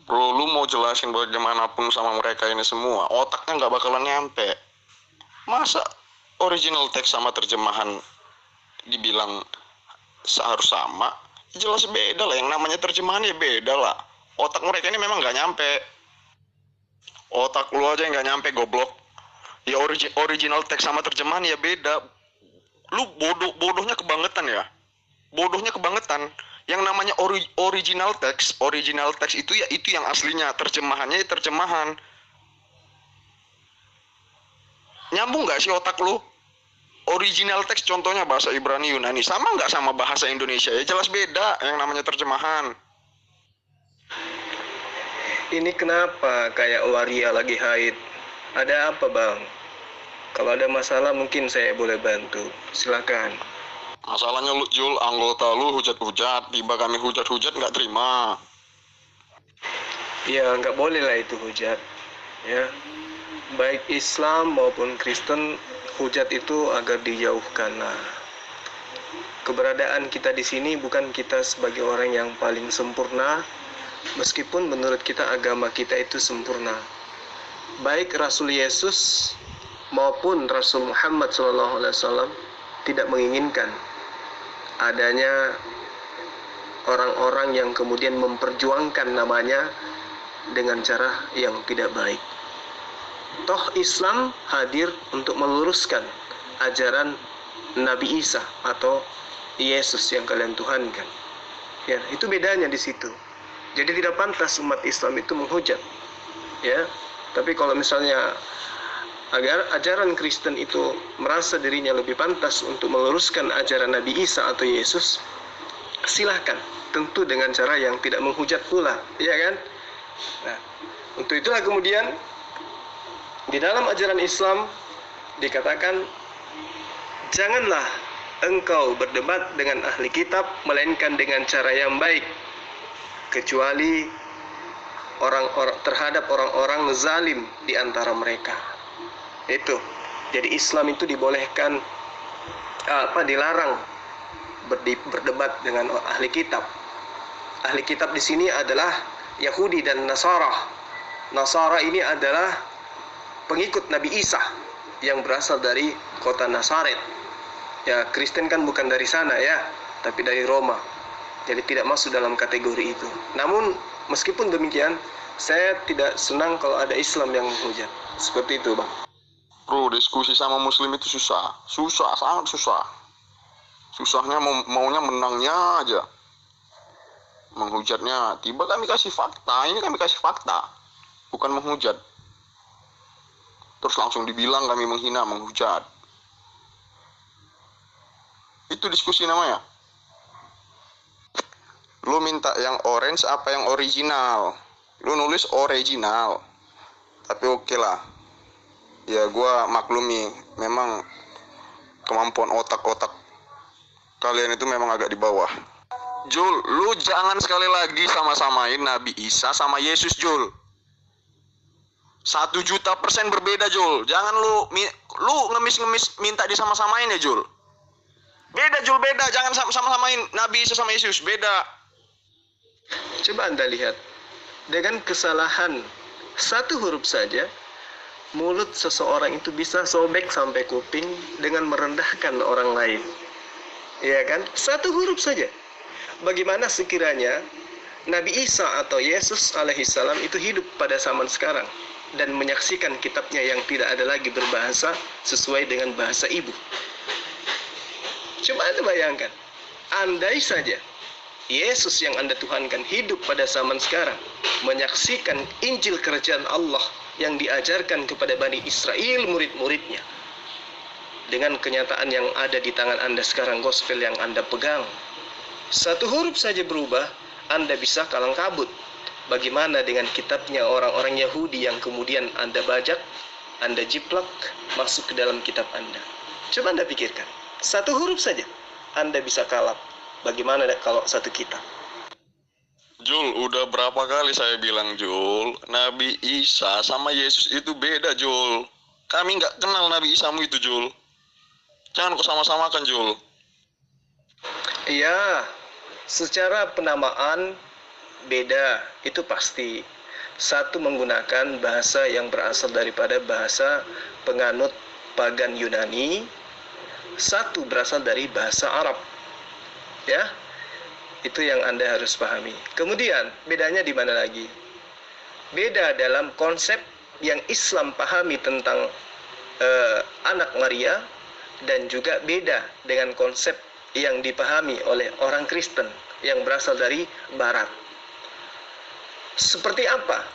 Bro, lu mau jelasin bagaimanapun sama mereka ini semua, otaknya nggak bakalan nyampe. Masa original teks sama terjemahan dibilang seharus sama? Jelas beda lah, yang namanya terjemahan ya beda lah. Otak mereka ini memang nggak nyampe. Otak lu aja yang nggak nyampe, goblok. Ya original teks sama terjemahan ya beda. Lu bodohnya kebangetan ya. Bodohnya kebangetan. Yang namanya original teks itu ya itu yang aslinya, terjemahannya ya terjemahan. Nyambung nggak sih otak lu? Original teks contohnya bahasa Ibrani Yunani sama nggak sama bahasa Indonesia? Ya jelas beda yang namanya terjemahan. Ini kenapa kayak waria lagi haid? Ada apa bang? Kalau ada masalah mungkin saya boleh bantu. Silakan. Masalahnya lu Jul, anggota lu hujat-hujat, tiba kami hujat-hujat nggak terima. Ya nggak boleh lah itu hujat. Ya, baik Islam maupun Kristen hujat itu agar dijauhkan. Nah, keberadaan kita di sini bukan kita sebagai orang yang paling sempurna, meskipun menurut kita agama kita itu sempurna. Baik Rasul Yesus maupun Rasul Muhammad SAW tidak menginginkan adanya orang-orang yang kemudian memperjuangkan namanya dengan cara yang tidak baik. Toh Islam hadir untuk meluruskan ajaran Nabi Isa atau Yesus yang kalian tuhankan. Ya, itu bedanya di situ. Jadi tidak pantas umat Islam itu menghujat. Ya, tapi kalau misalnya agar ajaran Kristen itu merasa dirinya lebih pantas untuk meluruskan ajaran Nabi Isa atau Yesus, silahkan, tentu dengan cara yang tidak menghujat pula, ya kan? Nah, untuk itulah kemudian di dalam ajaran Islam dikatakan, janganlah engkau berdebat dengan ahli kitab melainkan dengan cara yang baik, kecuali terhadap orang-orang zalim di antara mereka. Itu. Jadi Islam itu dibolehkan dilarang berdebat dengan ahli kitab. Ahli kitab di sini adalah Yahudi dan Nasara. Nasara ini adalah pengikut Nabi Isa yang berasal dari kota Nazaret. Ya, Kristen kan bukan dari sana ya, tapi dari Roma. Jadi tidak masuk dalam kategori itu. Namun meskipun demikian, saya tidak senang kalau ada Islam yang menghujat. Seperti itu, Bang. Bro, diskusi sama muslim itu susah, sangat susah. Susahnya maunya menangnya aja. Menghujatnya, tiba kami kasih fakta, ini kami kasih fakta, bukan menghujat. Terus langsung dibilang kami menghina, menghujat. Itu diskusi namanya. Lu minta yang orange apa yang original? Lu nulis original. Tapi oke lah. Ya gue maklumi, memang kemampuan otak-otak kalian itu memang agak di bawah. Jul, lu jangan sekali lagi sama-samain Nabi Isa sama Yesus, Jul. 1.000.000% berbeda, Jul. Jangan lu ngemis-ngemis minta disama-samain ya, Jul. Beda, Jul, beda. Jangan sama-samain Nabi Isa sama Yesus, beda. Coba Anda lihat, dengan kesalahan satu huruf saja, mulut seseorang itu bisa sobek sampai kuping dengan merendahkan orang lain. Iya kan? Satu huruf saja. Bagaimana sekiranya Nabi Isa atau Yesus alaihissalam itu hidup pada zaman sekarang dan menyaksikan kitabnya yang tidak ada lagi berbahasa sesuai dengan bahasa ibu. Coba Anda bayangkan, andai saja Yesus yang Anda tuhankan hidup pada zaman sekarang, menyaksikan Injil Kerajaan Allah yang diajarkan kepada Bani Israel murid-muridnya, dengan kenyataan yang ada di tangan Anda sekarang, gospel yang Anda pegang, satu huruf saja berubah, Anda bisa kalang kabut. Bagaimana dengan kitabnya orang-orang Yahudi yang kemudian Anda bajak, Anda jiplak masuk ke dalam kitab Anda? Coba Anda pikirkan, satu huruf saja Anda bisa kalap. Bagaimana kalau satu kitab? Jul, udah berapa kali saya bilang, Jul, Nabi Isa sama Yesus itu beda, Jul. Kami nggak kenal Nabi Isamu itu, Jul. Jangan kau sama-samakan, Jul. Iya, secara penamaan beda, itu pasti. Satu menggunakan bahasa yang berasal daripada bahasa penganut pagan Yunani, satu berasal dari bahasa Arab. Ya, itu yang Anda harus pahami. Kemudian, bedanya di mana lagi? Beda dalam konsep yang Islam pahami tentang anak Maria, dan juga beda dengan konsep yang dipahami oleh orang Kristen yang berasal dari Barat. Seperti apa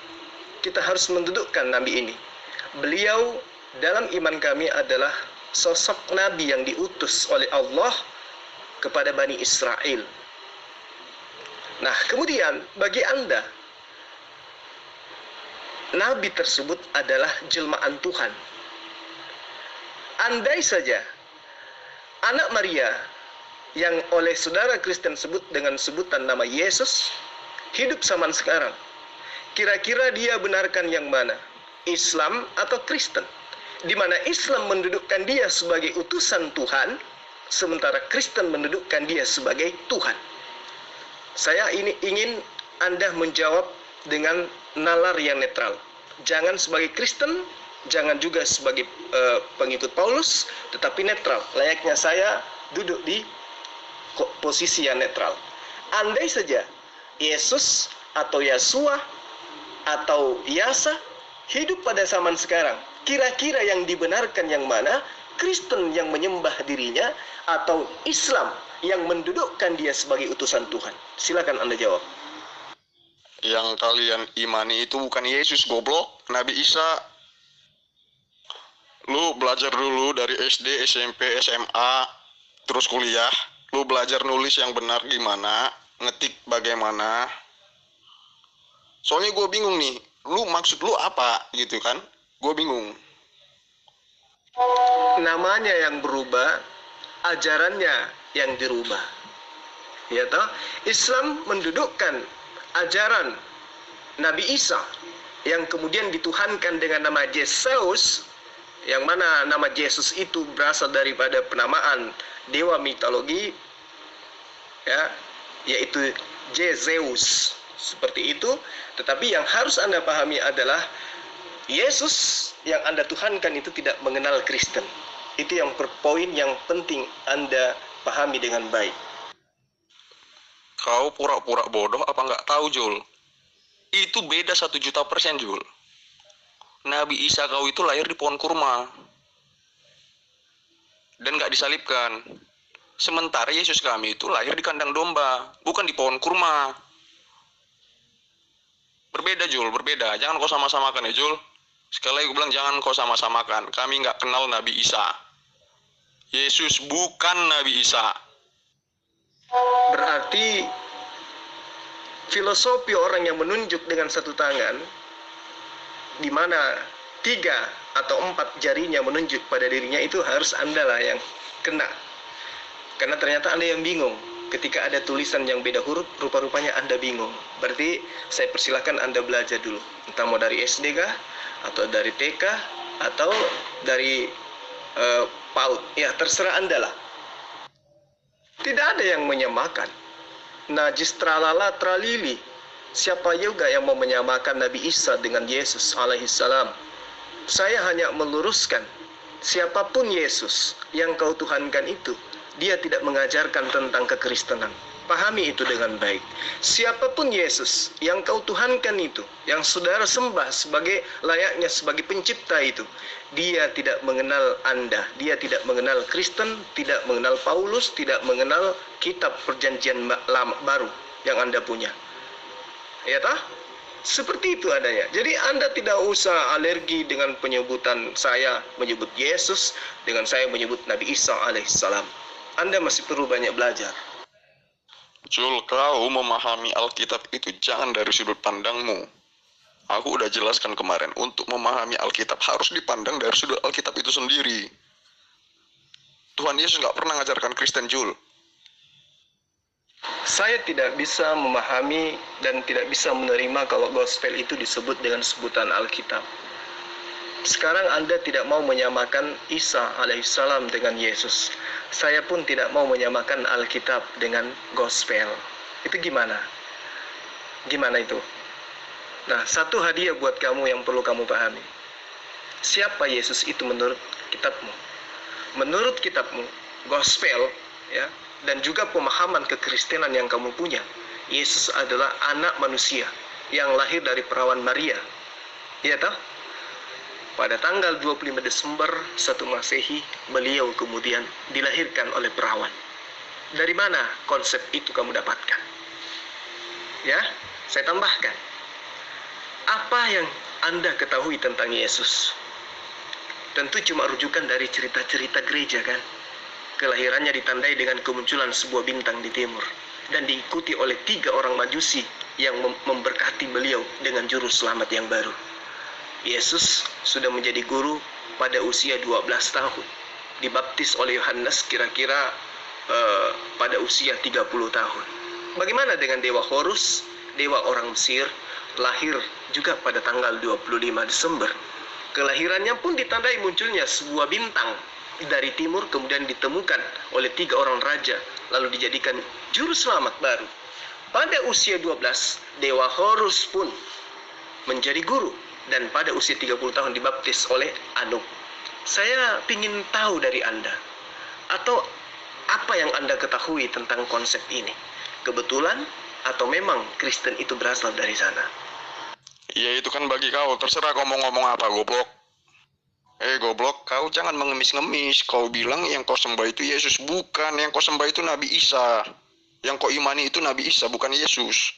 kita harus mendudukkan Nabi ini? Beliau dalam iman kami adalah sosok Nabi yang diutus oleh Allah kepada Bani Israel. Nah, kemudian bagi Anda, Nabi tersebut adalah jelmaan Tuhan. Andai saja anak Maria yang oleh saudara Kristen sebut dengan sebutan nama Yesus hidup zaman sekarang, kira-kira dia benarkan yang mana? Islam atau Kristen? Di mana Islam mendudukkan dia sebagai utusan Tuhan, sementara Kristen mendudukkan dia sebagai Tuhan. Saya ini ingin Anda menjawab dengan nalar yang netral. Jangan sebagai Kristen, jangan juga sebagai pengikut Paulus, tetapi netral. Layaknya saya duduk di posisi yang netral. Andai saja Yesus atau Yesua atau Yasa hidup pada zaman sekarang, kira-kira yang dibenarkan yang mana? Kristen yang menyembah dirinya atau Islam yang mendudukkan dia sebagai utusan Tuhan? Silakan Anda jawab. Yang kalian imani itu bukan Yesus, goblok, Nabi Isa. Lu belajar dulu dari SD, SMP, SMA, terus kuliah. Lu belajar nulis yang benar gimana, ngetik bagaimana. Soalnya gue bingung nih, lu maksud lu apa gitu kan? Gue bingung. Namanya yang berubah, ajarannya yang dirubah. Ya toh? Islam mendudukkan ajaran Nabi Isa yang kemudian dituhankan dengan nama Yesus, yang mana nama Yesus itu berasal daripada penamaan dewa mitologi, ya, yaitu Zeus, seperti itu. Tetapi yang harus Anda pahami adalah Yesus yang Anda tuhankan itu tidak mengenal Kristen. Itu yang poin yang penting Anda pahami dengan baik. Kau pura-pura bodoh apa nggak tahu, Jul? Itu beda 1.000.000%, Jul. Nabi Isa kau itu lahir di pohon kurma dan nggak disalibkan. Sementara Yesus kami itu lahir di kandang domba, bukan di pohon kurma. Berbeda, Jul, berbeda. Jangan kau sama-samakan ya, Jul. Sekali lagi gue bilang, jangan kau sama-samakan. Kami nggak kenal Nabi Isa. Yesus bukan Nabi Isa. Berarti filosofi orang yang menunjuk dengan satu tangan, di mana 3 atau 4 jarinya menunjuk pada dirinya, itu harus Anda lah yang kena. Karena ternyata Anda yang bingung. Ketika ada tulisan yang beda huruf, rupa-rupanya Anda bingung. Berarti saya persilahkan Anda belajar dulu. Entah mau dari SD kah, atau dari TK, atau dari PAUD. Ya, terserah Anda lah. Tidak ada yang menyamakan. Najis tralala tralili. Siapa juga yang mau menyamakan Nabi Isa dengan Yesus alaihissalam? Saya hanya meluruskan, siapapun Yesus yang kau tuhankan itu, dia tidak mengajarkan tentang kekristenan. Pahami itu dengan baik. Siapapun Yesus yang kau tuhankan itu, yang saudara sembah sebagai layaknya sebagai pencipta itu, dia tidak mengenal Anda. Dia tidak mengenal Kristen, tidak mengenal Paulus, tidak mengenal kitab perjanjian lama baru yang Anda punya. Ya toh? Seperti itu adanya. Jadi Anda tidak usah alergi dengan penyebutan saya menyebut Yesus dengan saya menyebut Nabi Isa alaihissalam. Anda masih perlu banyak belajar. Jul, kau memahami Alkitab itu jangan dari sudut pandangmu. Aku udah jelaskan kemarin, untuk memahami Alkitab harus dipandang dari sudut Alkitab itu sendiri. Tuhan Yesus nggak pernah ngajarkan Kristen, Jul. Saya tidak bisa memahami dan tidak bisa menerima kalau gospel itu disebut dengan sebutan Alkitab. Sekarang Anda tidak mau menyamakan Isa alaihissalam dengan Yesus. Saya pun tidak mau menyamakan Alkitab dengan gospel. Itu gimana? Gimana itu? Nah, satu hadiah buat kamu yang perlu kamu pahami. Siapa Yesus itu menurut kitabmu? Menurut kitabmu, gospel, ya, dan juga pemahaman kekristenan yang kamu punya, Yesus adalah anak manusia yang lahir dari perawan Maria. Iya toh? Pada tanggal 25 Desember 1 Masehi, beliau kemudian dilahirkan oleh perawan. Dari mana konsep itu kamu dapatkan? Ya, saya tambahkan. Apa yang Anda ketahui tentang Yesus? Tentu cuma rujukan dari cerita-cerita gereja kan? Kelahirannya ditandai dengan kemunculan sebuah bintang di timur dan diikuti oleh 3 orang majusi yang memberkati beliau dengan juru selamat yang baru. Yesus sudah menjadi guru pada usia 12 tahun. Dibaptis oleh Yohanes kira-kira pada usia 30 tahun. Bagaimana dengan Dewa Horus, dewa orang Mesir, lahir juga pada tanggal 25 Desember. Kelahirannya pun ditandai munculnya sebuah bintang dari timur, kemudian ditemukan oleh 3 orang raja, lalu dijadikan juru selamat baru. Pada usia 12, Dewa Horus pun menjadi guru, dan pada usia 30 tahun dibaptis oleh Anub. Saya ingin tahu dari Anda, atau apa yang Anda ketahui tentang konsep ini? Kebetulan atau memang Kristen itu berasal dari sana? Ya itu kan bagi kau, terserah kau mau ngomong apa, goblok. Goblok, kau jangan mengemis-ngemis. Kau bilang yang kau sembah itu Yesus. Bukan, yang kau sembah itu Nabi Isa. Yang kau imani itu Nabi Isa, bukan Yesus.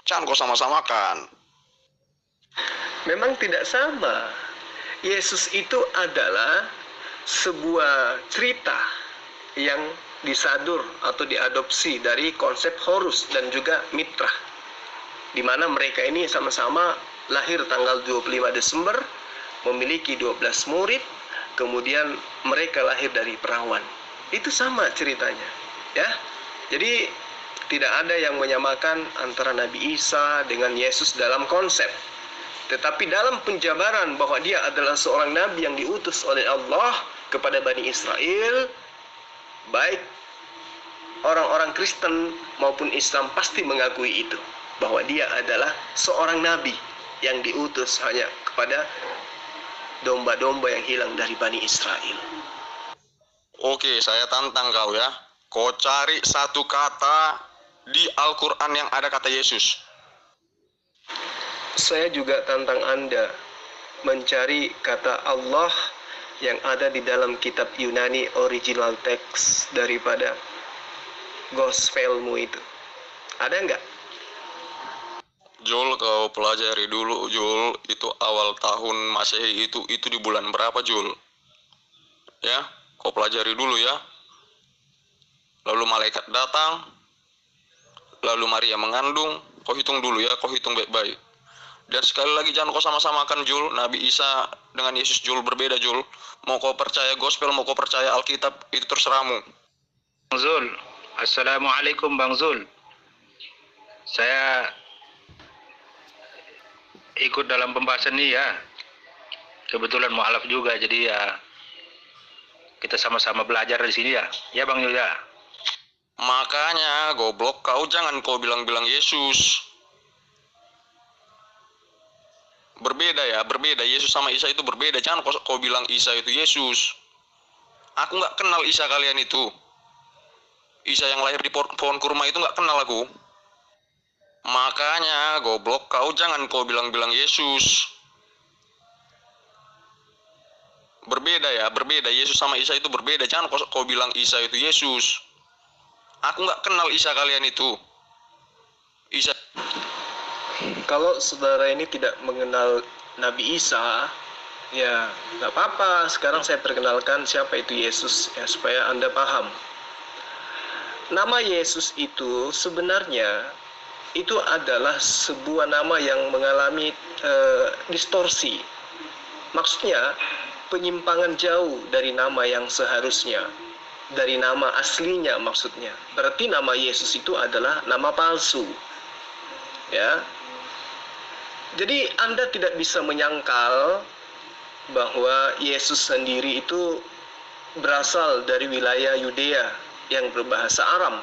Jangan kau sama-samakan. Memang tidak sama. Yesus itu adalah sebuah cerita yang disadur atau diadopsi dari konsep Horus dan juga Mitra, di mana mereka ini sama-sama lahir tanggal 25 Desember, memiliki 12 murid, kemudian mereka lahir dari perawan. Itu sama ceritanya, ya. Jadi tidak ada yang menyamakan antara Nabi Isa dengan Yesus dalam konsep. Tetapi dalam penjabaran bahwa dia adalah seorang nabi yang diutus oleh Allah kepada Bani Israel, baik orang-orang Kristen maupun Islam pasti mengakui itu, bahwa dia adalah seorang nabi yang diutus hanya kepada domba-domba yang hilang dari Bani Israel. Oke, saya tantang kau ya. Kau cari satu kata di Al-Quran yang ada kata Yesus. Saya juga tantang Anda mencari kata Allah yang ada di dalam kitab Yunani original text daripada gospelmu itu. Ada nggak? Jul, kau pelajari dulu, Jul. Itu awal tahun Masehi itu di bulan berapa, Jul? Ya, kau pelajari dulu ya. Lalu malaikat datang, lalu Maria mengandung. Kau hitung dulu ya, kau hitung baik-baik. Dan sekali lagi jangan kau sama-samakan, Jul. Nabi Isa dengan Yesus, Jul, berbeda, Jul. Mau kau percaya gospel, mau kau percaya Alkitab, itu terserahmu. Bang Zul, Assalamualaikum Bang Zul. Saya ikut dalam pembahasan ini ya. Kebetulan mualaf juga, jadi ya kita sama-sama belajar di sini ya. Ya Bang Zul ya. Makanya, goblok, kau jangan kau bilang-bilang Yesus. Berbeda ya, berbeda. Yesus sama Isa itu berbeda. Jangan kau bilang Isa itu Yesus. Aku nggak kenal Isa kalian itu. Isa yang lahir di pohon kurma itu nggak kenal aku. Makanya, goblok, kau jangan kau bilang-bilang Yesus. Berbeda ya, berbeda. Yesus sama Isa itu berbeda. Jangan kau bilang Isa itu Yesus. Aku nggak kenal Isa kalian itu. Isa. Kalau saudara ini tidak mengenal Nabi Isa, ya nggak apa-apa. Sekarang saya perkenalkan siapa itu Yesus, ya, supaya Anda paham. Nama Yesus itu sebenarnya itu adalah sebuah nama yang mengalami distorsi. Maksudnya penyimpangan jauh dari nama yang seharusnya, dari nama aslinya maksudnya. Berarti nama Yesus itu adalah nama palsu. Ya. Jadi Anda tidak bisa menyangkal bahwa Yesus sendiri itu berasal dari wilayah Yudea yang berbahasa Aram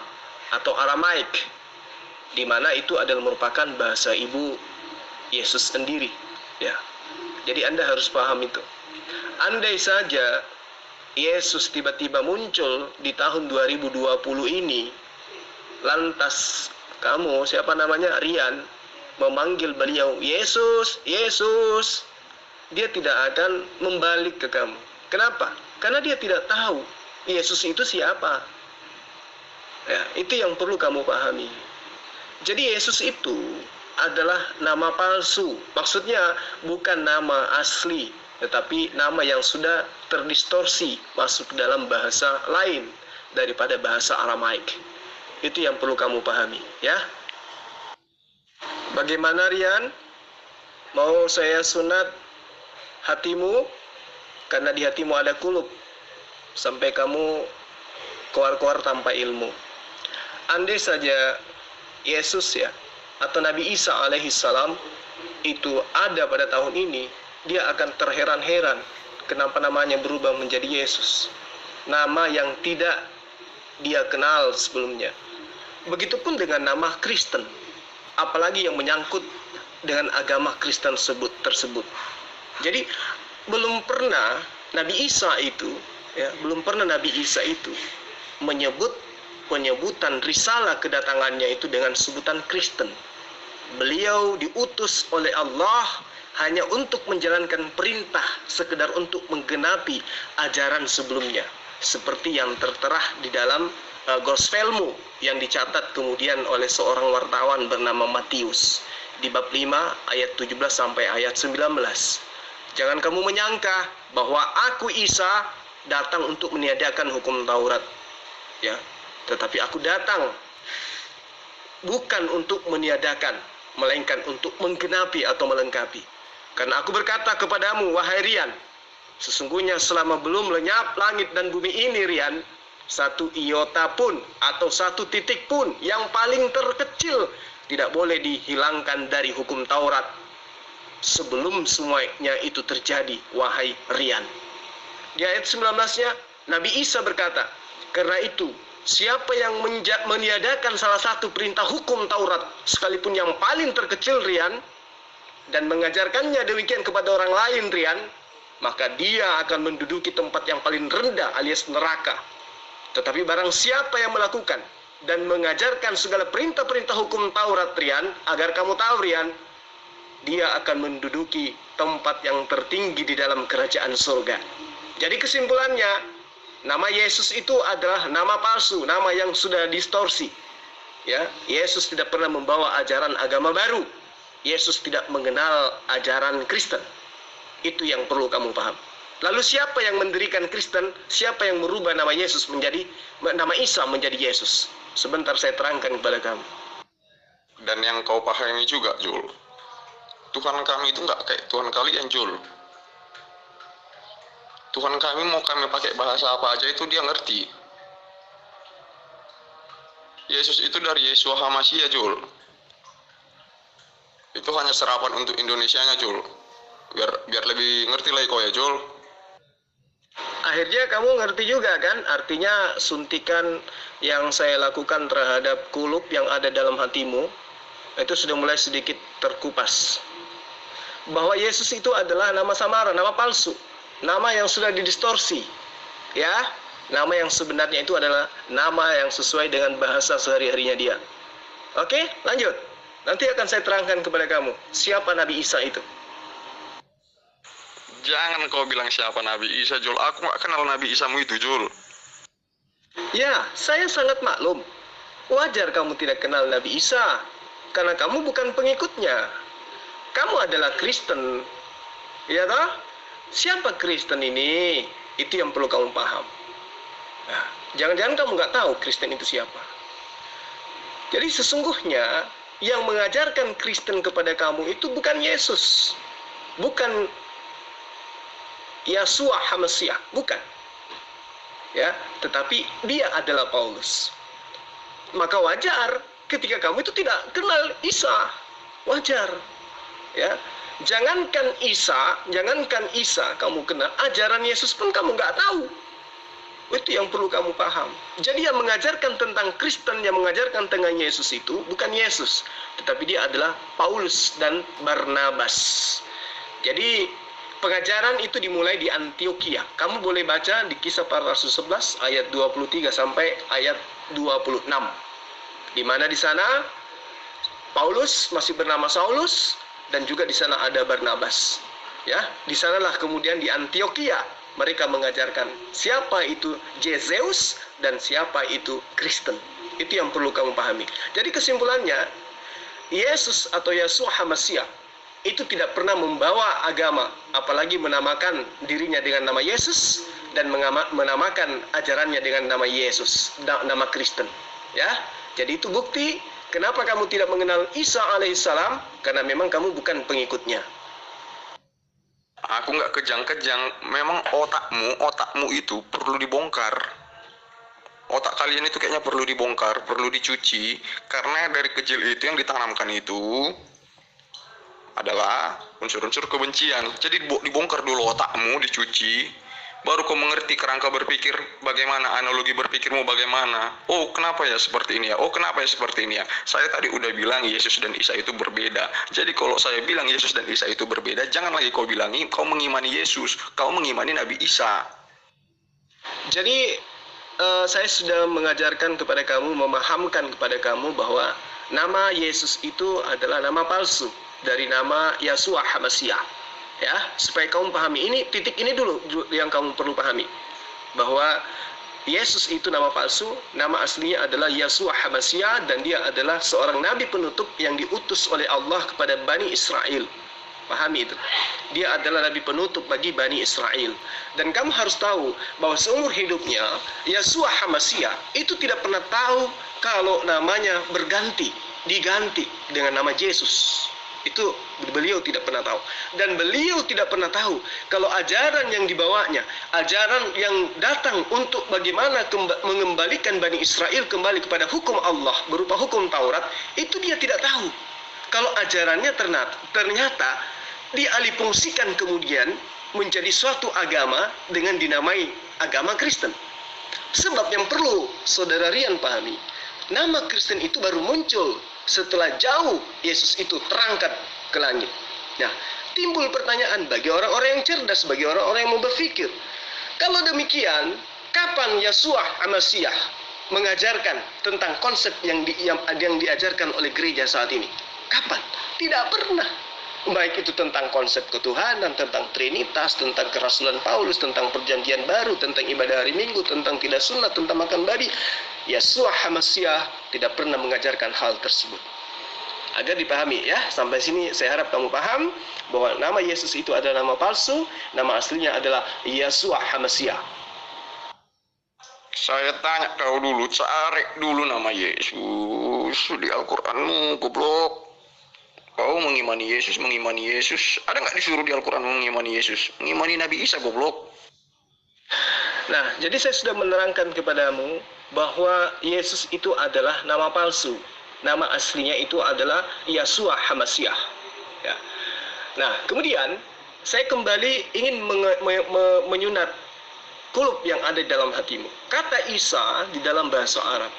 atau Aramaik. di mana itu adalah merupakan bahasa ibu Yesus sendiri, ya. Jadi Anda harus paham itu. Andai saja Yesus tiba-tiba muncul di tahun 2020 ini, lantas kamu, siapa namanya, Rian, memanggil beliau, Yesus, Yesus, dia tidak akan membalik ke kamu. Kenapa? Karena dia tidak tahu Yesus itu siapa. Ya, itu yang perlu kamu pahami. Jadi Yesus itu adalah nama palsu. Maksudnya bukan nama asli, tetapi nama yang sudah terdistorsi masuk ke dalam bahasa lain daripada bahasa Aramaik. Itu yang perlu kamu pahami, ya. Bagaimana, Rian? Mau saya sunat hatimu? Karena di hatimu ada kulub, sampai kamu keluar-keluar tanpa ilmu. Andai saja Yesus, ya, atau Nabi Isa alaihissalam itu ada pada tahun ini, dia akan terheran-heran kenapa namanya berubah menjadi Yesus, nama yang tidak dia kenal sebelumnya. Begitupun dengan nama Kristen, apalagi yang menyangkut dengan agama Kristen tersebut. Jadi belum pernah Nabi Isa itu, ya, belum pernah Nabi Isa itu menyebut penyebutan risalah kedatangannya itu dengan sebutan Kristen. Beliau diutus oleh Allah hanya untuk menjalankan perintah, sekedar untuk menggenapi ajaran sebelumnya, seperti yang tertera di dalam Gospelmu yang dicatat kemudian oleh seorang wartawan bernama Matius di bab 5 ayat 17 sampai ayat 19. Jangan kamu menyangka bahwa aku Isa datang untuk meniadakan hukum Taurat, ya, tetapi aku datang bukan untuk meniadakan, melainkan untuk menggenapi atau melengkapi. Karena aku berkata kepadamu, wahai Rian, sesungguhnya selama belum lenyap langit dan bumi ini, Rian, satu iota pun atau satu titik pun yang paling terkecil tidak boleh dihilangkan dari hukum Taurat sebelum semuanya itu terjadi, wahai Rian. Di ayat 19-nya, Nabi Isa berkata, karena itu, siapa yang meniadakan salah satu perintah hukum Taurat, sekalipun yang paling terkecil, Rian, dan mengajarkannya demikian kepada orang lain, Rian, maka dia akan menduduki tempat yang paling rendah alias neraka. Tetapi barang siapa yang melakukan dan mengajarkan segala perintah-perintah hukum Taurat, Rian, agar kamu tahu, Rian, dia akan menduduki tempat yang tertinggi di dalam kerajaan surga. Jadi kesimpulannya, nama Yesus itu adalah nama palsu, nama yang sudah distorsi. Ya, Yesus tidak pernah membawa ajaran agama baru. Yesus tidak mengenal ajaran Kristen. Itu yang perlu kamu paham. Lalu siapa yang mendirikan Kristen? Siapa yang merubah nama Yesus menjadi nama Isa menjadi Yesus? Sebentar saya terangkan kepada kamu. Dan yang kau pahami juga, Jul, Tuhan kami itu nggak kayak Tuhan kalian, Jul. Tuhan kami mau kami pakai bahasa apa aja itu dia ngerti. Yesus itu dari Yeshua HaMashiach, Jul. Itu hanya serapan untuk Indonesianya, Jul. Biar lebih ngerti lagi kau ya, Jul. Akhirnya kamu ngerti juga kan, artinya suntikan yang saya lakukan terhadap kulub yang ada dalam hatimu itu sudah mulai sedikit terkupas. Bahwa Yesus itu adalah nama samaran, nama palsu, nama yang sudah didistorsi, ya. Nama yang sebenarnya itu adalah nama yang sesuai dengan bahasa sehari-harinya dia. Oke, lanjut. Nanti akan saya terangkan kepada kamu siapa Nabi Isa itu. Jangan kau bilang siapa Nabi Isa, Jul. Aku nggak kenal Nabi Isamu itu, Jul. Ya, saya sangat maklum. Wajar kamu tidak kenal Nabi Isa, karena kamu bukan pengikutnya. Kamu adalah Kristen, ya toh? Siapa Kristen ini? Itu yang perlu kamu paham. Nah, jangan-jangan kamu nggak tahu Kristen itu siapa. Jadi sesungguhnya yang mengajarkan Kristen kepada kamu itu bukan Yesus, bukan Yeshua HaMashiach, bukan. Ya, tetapi dia adalah Paulus. Maka wajar ketika kamu itu tidak kenal Isa. Wajar. Ya. Jangankan Isa kamu kenal, ajaran Yesus pun kamu nggak tahu. Itu yang perlu kamu paham. Jadi yang mengajarkan tentang Kristen, yang mengajarkan tentang Yesus itu bukan Yesus, tetapi dia adalah Paulus dan Barnabas. Jadi pengajaran itu dimulai di Antioquia. Kamu boleh baca di Kisah Para Rasul 11 ayat 23 sampai ayat 26. Di mana di sana Paulus masih bernama Saulus dan juga di sana ada Barnabas. Ya, di sanalah kemudian di Antioquia mereka mengajarkan siapa itu Yesus dan siapa itu Kristen. Itu yang perlu kamu pahami. Jadi kesimpulannya, Yesus atau Yeshua HaMashiach itu tidak pernah membawa agama, apalagi menamakan dirinya dengan nama Yesus dan menamakan ajarannya dengan nama Yesus, nama Kristen. Ya, jadi itu bukti kenapa kamu tidak mengenal Isa alaihissalam, karena memang kamu bukan pengikutnya. Aku nggak kejang-kejang, memang otakmu itu perlu dibongkar. Otak kalian itu kayaknya perlu dibongkar, perlu dicuci, karena dari kecil itu yang ditanamkan itu adalah unsur-unsur kebencian. Jadi dibongkar dulu otakmu, dicuci, baru kau mengerti kerangka berpikir bagaimana, analogi berpikirmu bagaimana. Oh, kenapa ya seperti ini ya? Oh, kenapa ya seperti ini ya? Saya tadi udah bilang Yesus dan Isa itu berbeda. Jadi kalau saya bilang Yesus dan Isa itu berbeda, jangan lagi kau bilangi kau mengimani Yesus, kau mengimani Nabi Isa. Jadi saya sudah mengajarkan kepada kamu, memahamkan kepada kamu bahwa nama Yesus itu adalah nama palsu dari nama Yeshua HaMashiach. Ya, supaya kamu pahami ini, titik ini dulu yang kamu perlu pahami, bahwa Yesus itu nama palsu, nama aslinya adalah Yeshua HaMashiach, dan dia adalah seorang nabi penutup yang diutus oleh Allah kepada Bani Israel. Pahami itu. Dia adalah nabi penutup bagi Bani Israel. Dan kamu harus tahu bahwa seumur hidupnya Yeshua HaMashiach itu tidak pernah tahu kalau namanya diganti dengan nama Yesus. Itu beliau tidak pernah tahu. Dan beliau tidak pernah tahu kalau ajaran yang dibawanya, ajaran yang datang untuk bagaimana mengembalikan Bani Israel kembali kepada hukum Allah berupa hukum Taurat, itu dia tidak tahu. Kalau ajarannya ternyata dialihfungsikan kemudian menjadi suatu agama dengan dinamai agama Kristen. Sebab yang perlu saudara Rian pahami, nama Kristen itu baru muncul setelah jauh Yesus itu terangkat ke langit. Nah, timbul pertanyaan bagi orang-orang yang cerdas, bagi orang-orang yang mau berpikir. Kalau demikian, kapan Yeshua HaMashiach mengajarkan tentang konsep yang diajarkan oleh gereja saat ini? Kapan? Tidak pernah. Baik itu tentang konsep ketuhanan, tentang Trinitas, tentang kerasulan Paulus, tentang perjanjian baru, tentang ibadah hari Minggu, tentang tidak sunat, tentang makan babi. Yeshua HaMashiach tidak pernah mengajarkan hal tersebut. Agar dipahami ya, sampai sini saya harap kamu paham bahwa nama Yesus itu adalah nama palsu, nama aslinya adalah Yeshua HaMashiach. Saya tanya kau dulu, cari dulu nama Yesus di Al-Quranmu, goblok. Kau mengimani Yesus. Ada nggak disuruh di Al-Quran mengimani Yesus? Mengimani Nabi Isa, goblok. Nah, jadi saya sudah menerangkan kepadamu bahwa Yesus itu adalah nama palsu. Nama aslinya itu adalah Yeshua HaMashiach. Ya. Nah, kemudian saya kembali ingin menyunat kulub yang ada di dalam hatimu. Kata Isa di dalam bahasa Arab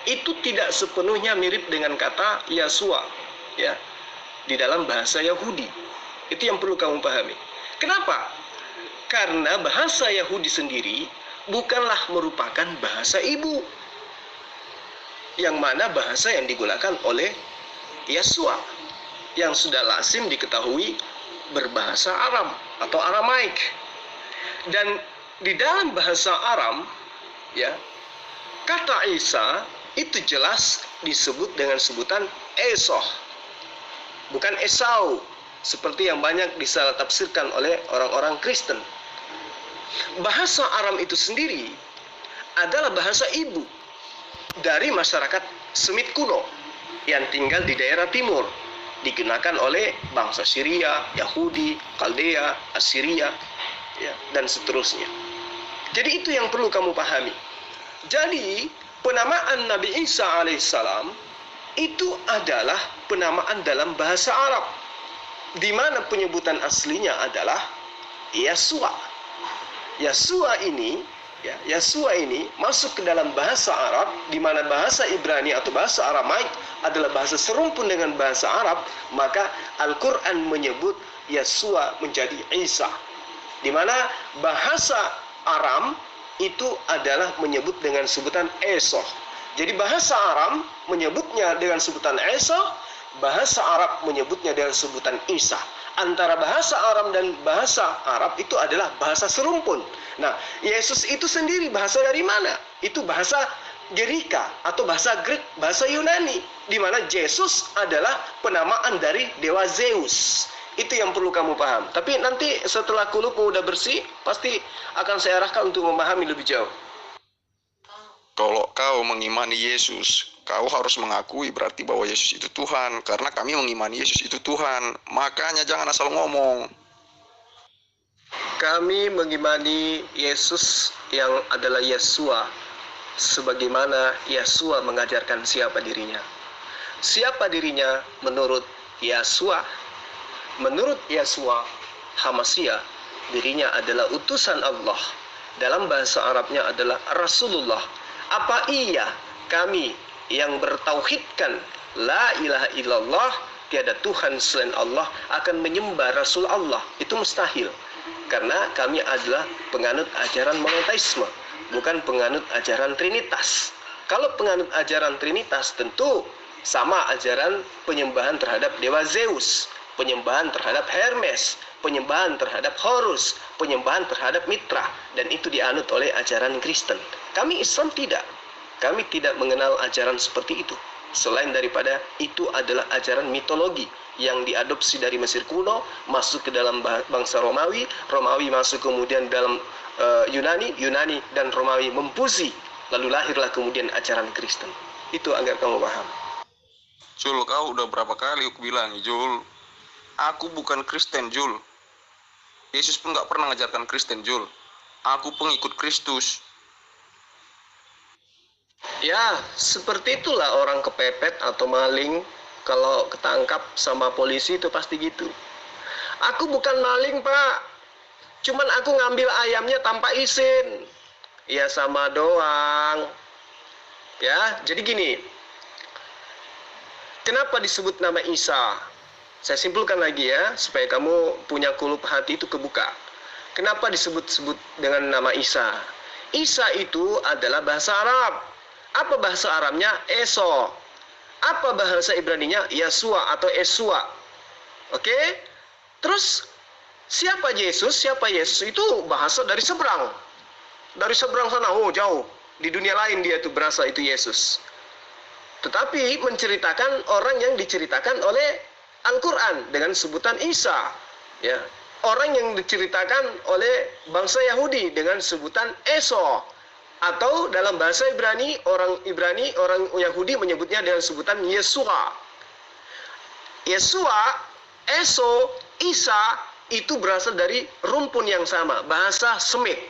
itu tidak sepenuhnya mirip dengan kata Yeshua, ya, di dalam bahasa Yahudi. Itu yang perlu kamu pahami. Kenapa? Karena bahasa Yahudi sendiri bukanlah merupakan bahasa ibu, yang mana bahasa yang digunakan oleh Yeshua yang sudah lazim diketahui berbahasa Aram atau Aramaik. Dan di dalam bahasa Aram, ya, kata Isa itu jelas disebut dengan sebutan Esoh, bukan Esau, seperti yang banyak disalah tafsirkan oleh orang-orang Kristen. Bahasa Aram itu sendiri adalah bahasa ibu dari masyarakat Semit kuno yang tinggal di daerah timur, digunakan oleh bangsa Syria, Yahudi, Kaldea, Assyria, ya, dan seterusnya. Jadi itu yang perlu kamu pahami. Jadi penamaan Nabi Isa alaihissalam itu adalah penamaan dalam bahasa Arab, di mana penyebutan aslinya adalah Yeshua. Yeshua ini Ya, Yeshua ini masuk ke dalam bahasa Arab, di mana bahasa Ibrani atau bahasa Aramaik adalah bahasa serumpun dengan bahasa Arab, maka Al-Quran menyebut Yeshua menjadi Isa. Di mana bahasa Aram itu adalah menyebut dengan sebutan Esoh. Jadi bahasa Aram menyebutnya dengan sebutan Esoh, bahasa Arab menyebutnya dengan sebutan Isa. Antara bahasa Aram dan bahasa Arab itu adalah bahasa serumpun. Nah, Yesus itu sendiri bahasa dari mana? Itu bahasa Gerika atau bahasa Greek, bahasa Yunani, di mana Yesus adalah penamaan dari dewa Zeus. Itu yang perlu kamu paham. Tapi nanti setelah kulupmu udah bersih, pasti akan saya arahkan untuk memahami lebih jauh. Kalau kau mengimani Yesus, kau harus mengakui berarti bahwa Yesus itu Tuhan. Karena kami mengimani Yesus itu Tuhan. Makanya jangan asal ngomong. Kami mengimani Yesus yang adalah Yeshua, sebagaimana Yeshua mengajarkan siapa dirinya. Siapa dirinya menurut Yeshua? Menurut Yeshua HaMashiach, dirinya adalah utusan Allah. Dalam bahasa Arabnya adalah Rasulullah. Apa iya kami yang bertauhidkan la ilaha illallah, tiada Tuhan selain Allah, akan menyembah Rasul Allah? Itu mustahil. Karena kami adalah penganut ajaran monoteisme, bukan penganut ajaran Trinitas. Kalau penganut ajaran Trinitas, tentu sama ajaran penyembahan terhadap dewa Zeus, penyembahan terhadap Hermes, penyembahan terhadap Horus, penyembahan terhadap Mitra, dan itu dianut oleh ajaran Kristen. Kami Islam tidak. Kami tidak mengenal ajaran seperti itu. Selain daripada itu adalah ajaran mitologi yang diadopsi dari Mesir kuno, masuk ke dalam bangsa Romawi, Romawi masuk kemudian dalam Yunani, Yunani dan Romawi memfusi, lalu lahirlah kemudian ajaran Kristen. Itu agar kamu paham. Jul, kau udah berapa kali aku bilang, Jul, aku bukan Kristen, Jul. Yesus pun gak pernah ngajarkan Kristen, Jul. Aku pengikut Kristus. Ya, seperti itulah orang kepepet atau maling kalau ketangkap sama polisi itu pasti gitu. Aku bukan maling, Pak. Cuman aku ngambil ayamnya tanpa izin. Ya sama doang. Ya, jadi gini. Kenapa disebut nama Isa? Saya simpulkan lagi ya, supaya kamu punya kulup hati itu kebuka. Kenapa disebut-sebut dengan nama Isa? Isa itu adalah bahasa Arab. Apa bahasa Arabnya? Eso. Apa bahasa Ibraninya? Yeshua atau Esua. Oke? Terus siapa Yesus? Siapa Yesus? Itu bahasa dari seberang. Dari seberang sana, oh jauh. Di dunia lain dia itu berasa itu Yesus. Tetapi menceritakan orang yang diceritakan oleh Al-Quran dengan sebutan Isa. Ya. Orang yang diceritakan oleh bangsa Yahudi dengan sebutan Eso. Atau dalam bahasa Ibrani, orang Yahudi menyebutnya dengan sebutan Yeshua. Yeshua, Eso, Isa itu berasal dari rumpun yang sama, bahasa Semit.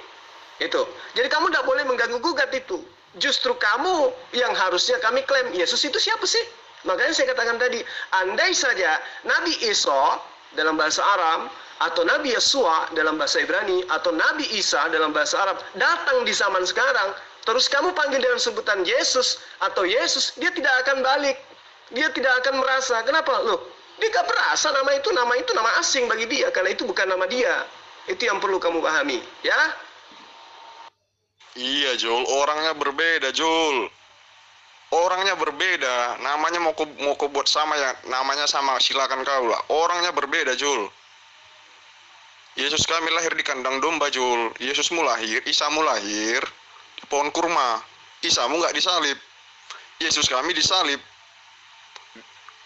Itu. Jadi kamu tidak boleh mengganggu-gugat itu. Justru kamu yang harusnya kami klaim, Yesus itu siapa sih? Makanya saya katakan tadi, andai saja Nabi Isa dalam bahasa Aram, atau Nabi Yeshua dalam bahasa Ibrani, atau Nabi Isa dalam bahasa Arab datang di zaman sekarang, terus kamu panggil dengan sebutan Yesus atau Yesus, dia tidak akan balik, dia tidak akan merasa. Kenapa? Loh, dia gak merasa nama itu nama asing bagi dia, karena itu bukan nama dia. Itu yang perlu kamu pahami, ya. Iya, Jul, orangnya berbeda, Jul. Orangnya berbeda, namanya mau kau buat sama ya, namanya sama, silakan kau lah. Orangnya berbeda, Jul. Yesus kami lahir di kandang domba, Jul. Yesusmu lahir, Isamu lahir di pohon kurma. Isamu nggak disalib. Yesus kami disalib.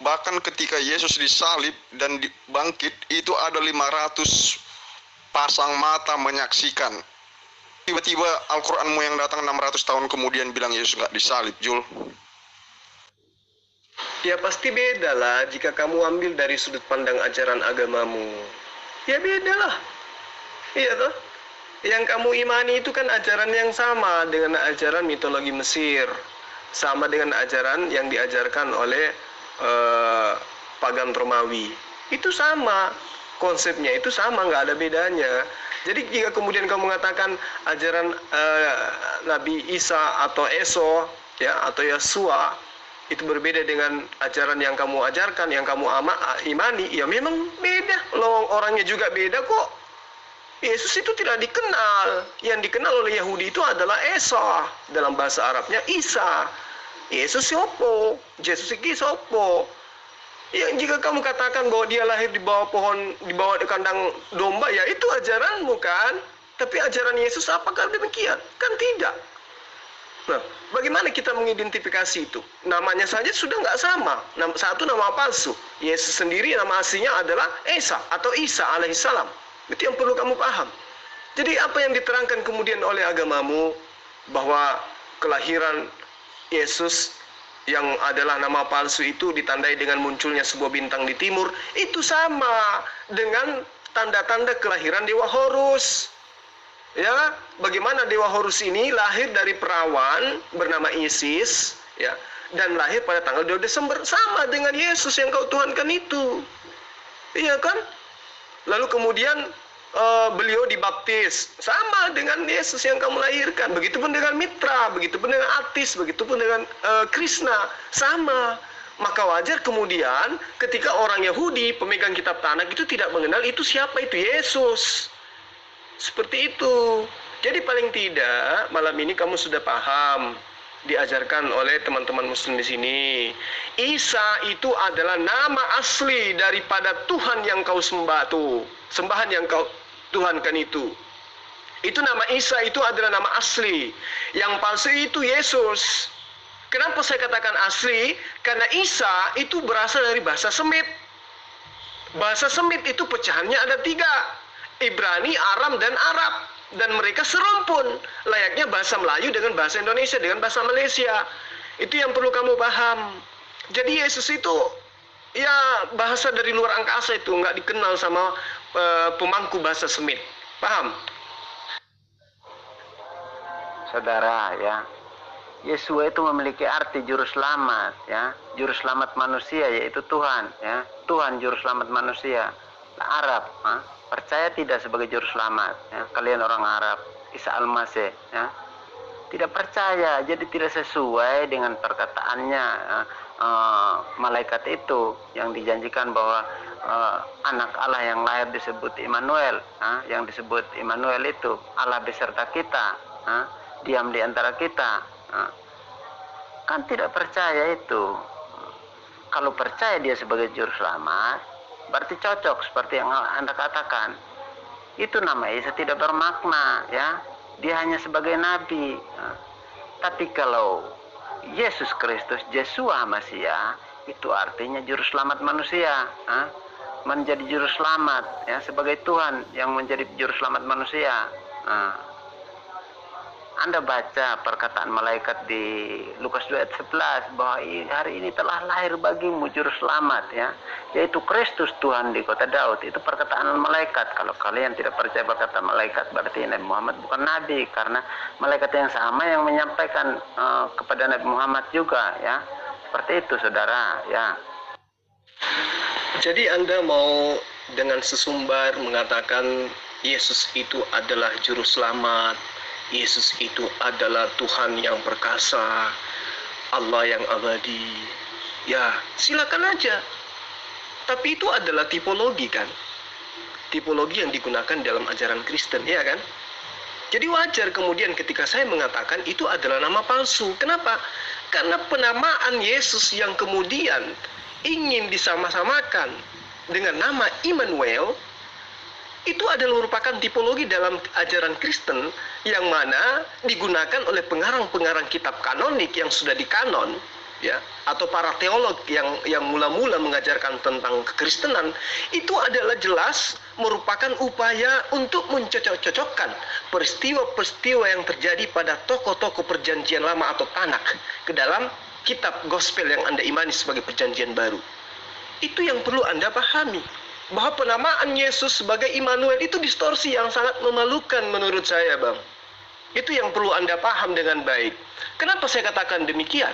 Bahkan ketika Yesus disalib dan bangkit, itu ada 500 pasang mata menyaksikan. Tiba-tiba Al-Quranmu yang datang 600 tahun kemudian bilang Yesus nggak disalib, Jul. Ya pasti beda lah jika kamu ambil dari sudut pandang ajaran agamamu. Ya beda lah. Iya toh? Yang kamu imani itu kan ajaran yang sama dengan ajaran mitologi Mesir. Sama dengan ajaran yang diajarkan oleh pagan Romawi. Itu sama. Konsepnya itu sama, nggak ada bedanya. Jadi jika kemudian kamu mengatakan ajaran Nabi Isa atau Eso, ya, atau Yesua itu berbeda dengan ajaran yang kamu ajarkan, yang kamu imani, ya memang beda. Loh, orangnya juga beda kok. Yesus itu tidak dikenal. Yang dikenal oleh Yahudi itu adalah Esa. Dalam bahasa Arabnya Isa. Yesus siapa? Yesus iki siapa? Ya, jika kamu katakan bahwa dia lahir di bawah pohon, di bawah kandang domba, ya itu ajaranmu kan. Tapi ajaran Yesus apakah demikian? Kan tidak. Nah, bagaimana kita mengidentifikasi itu? Namanya saja sudah nggak sama. Satu nama palsu. Yesus sendiri nama aslinya adalah Esa atau Isa alaihissalam. Itu yang perlu kamu paham. Jadi apa yang diterangkan kemudian oleh agamamu bahwa kelahiran Yesus yang adalah nama palsu itu ditandai dengan munculnya sebuah bintang di timur, itu sama dengan tanda-tanda kelahiran Dewa Horus. Ya, bagaimana Dewa Horus ini lahir dari perawan bernama Isis, ya, dan lahir pada tanggal 2 Desember, sama dengan Yesus yang kau tuhankan itu. Iya kan? Lalu kemudian beliau dibaptis sama dengan Yesus yang kamu lahirkan. Begitupun dengan Mitra, begitupun dengan Atis, begitupun dengan Krishna, sama. Maka wajar kemudian ketika orang Yahudi pemegang kitab Tanakh itu tidak mengenal itu siapa itu Yesus. Seperti itu. Jadi paling tidak malam ini kamu sudah paham, diajarkan oleh teman-teman muslim di sini. Isa itu adalah nama asli daripada Tuhan yang kau sembah tuh. Sembahan yang kau tuhankan itu. Itu nama Isa itu adalah nama asli. Yang palsu itu Yesus. Kenapa saya katakan asli? Karena Isa itu berasal dari bahasa Semit. Bahasa Semit itu pecahannya ada 3. Ibrani, Aram, dan Arab. Dan mereka serumpun. Layaknya bahasa Melayu dengan bahasa Indonesia, dengan bahasa Malaysia. Itu yang perlu kamu paham. Jadi Yesus itu ya bahasa dari luar angkasa itu, nggak dikenal sama pemangku bahasa Semit. Paham? Saudara, ya, Yesua itu memiliki arti juru selamat, ya, juru selamat manusia, yaitu Tuhan, ya, Tuhan juru selamat manusia. Arab, percaya tidak sebagai juru selamat, ya, kalian orang Arab, Isa Al-Masih, ya, tidak percaya, jadi tidak sesuai dengan perkataannya. Malaikat itu yang dijanjikan bahwa anak Allah yang lahir disebut Immanuel, yang disebut Immanuel itu Allah beserta kita, diam di antara kita, kan tidak percaya itu. Kalau percaya dia sebagai juru selamat, berarti cocok seperti yang Anda katakan. Itu nama Isa tidak bermakna, ya, dia hanya sebagai nabi. Tapi kalau Yesus Kristus, Yesua Masiah, itu artinya juru selamat manusia, menjadi juru selamat, ya, sebagai Tuhan yang menjadi juru selamat manusia. Anda baca perkataan malaikat di Lukas 2 ayat 11 bahwa hari ini telah lahir bagimu juru selamat, ya, yaitu Kristus Tuhan di kota Daud. Itu perkataan malaikat. Kalau kalian tidak percaya perkataan malaikat, berarti Nabi Muhammad bukan nabi, karena malaikat yang sama yang menyampaikan kepada Nabi Muhammad juga, ya. Seperti itu, saudara, ya. Jadi Anda mau dengan sesumbar mengatakan Yesus itu adalah juru selamat, Yesus itu adalah Tuhan yang perkasa, Allah yang abadi. Ya, silakan aja. Tapi itu adalah tipologi kan? Tipologi yang digunakan dalam ajaran Kristen, ya kan? Jadi wajar kemudian ketika saya mengatakan itu adalah nama palsu. Kenapa? Karena penamaan Yesus yang kemudian ingin disama-samakan dengan nama Immanuel, itu adalah merupakan tipologi dalam ajaran Kristen yang mana digunakan oleh pengarang-pengarang kitab kanonik yang sudah dikanon, ya, atau para teolog yang mula-mula mengajarkan tentang kekristenan. Itu adalah jelas merupakan upaya untuk mencocok-cocokkan peristiwa-peristiwa yang terjadi pada tokoh-tokoh perjanjian lama atau Tanakh ke dalam kitab gospel yang Anda imani sebagai perjanjian baru. Itu yang perlu Anda pahami. Bahwa penamaan Yesus sebagai Immanuel itu distorsi yang sangat memalukan menurut saya, Bang. Itu yang perlu Anda paham dengan baik. Kenapa saya katakan demikian?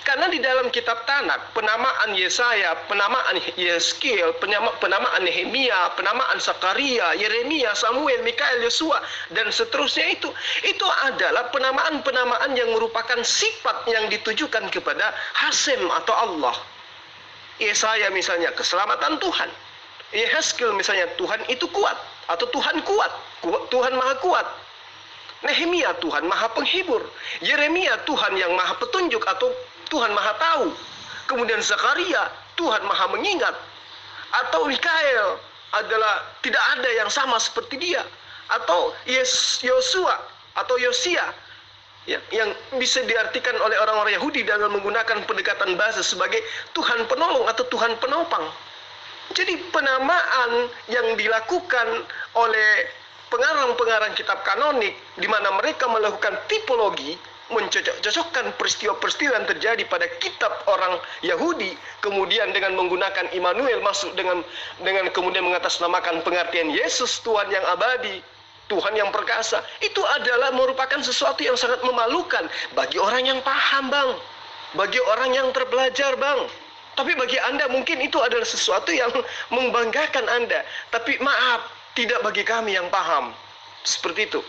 Karena di dalam kitab Tanak, penamaan Yesaya, penamaan Yeskiel, penamaan Nehemia, penamaan Zakaria, Yeremia, Samuel, Mikael, Yosua, dan seterusnya itu adalah penamaan-penamaan yang merupakan sifat yang ditujukan kepada Hasem atau Allah. Yesaya misalnya, keselamatan Tuhan. Yeskiel misalnya, Tuhan itu kuat, atau Tuhan kuat, Tuhan maha kuat. Nehemia, Tuhan maha penghibur. Yeremia, Tuhan yang maha petunjuk atau Tuhan maha tahu. Kemudian Zakaria, Tuhan maha mengingat. Atau Mikael adalah tidak ada yang sama seperti dia. Atau Yosua atau Yosia, yang bisa diartikan oleh orang-orang Yahudi dalam menggunakan pendekatan bahasa sebagai Tuhan penolong atau Tuhan penopang. Jadi penamaan yang dilakukan oleh pengarang-pengarang kitab kanonik, di mana mereka melakukan tipologi, mencocok-cocokkan peristiwa-peristiwa yang terjadi pada kitab orang Yahudi, kemudian dengan menggunakan Immanuel masuk dengan kemudian mengatasnamakan pengertian Yesus, Tuhan yang abadi, Tuhan yang perkasa. Itu adalah merupakan sesuatu yang sangat memalukan bagi orang yang paham, Bang. Bagi orang yang terpelajar, Bang. Tapi bagi Anda mungkin itu adalah sesuatu yang membanggakan Anda. Tapi maaf, tidak bagi kami yang paham. Seperti itu.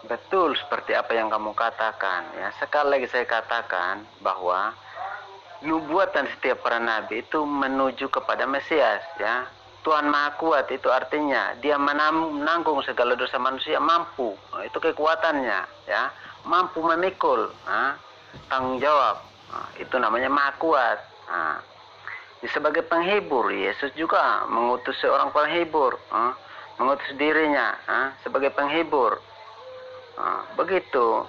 Betul seperti apa yang kamu katakan. Ya, sekali lagi saya katakan bahwa nubuatan setiap para nabi itu menuju kepada Mesias. Ya, Tuhan Maha Kuat itu artinya Dia menanggung segala dosa manusia, mampu. Itu kekuatannya. Ya, mampu memikul. Tanggung jawab. Itu namanya Maha Kuat. Sebagai penghibur, Yesus juga mengutus seorang penghibur, mengutus dirinya sebagai penghibur. Begitu.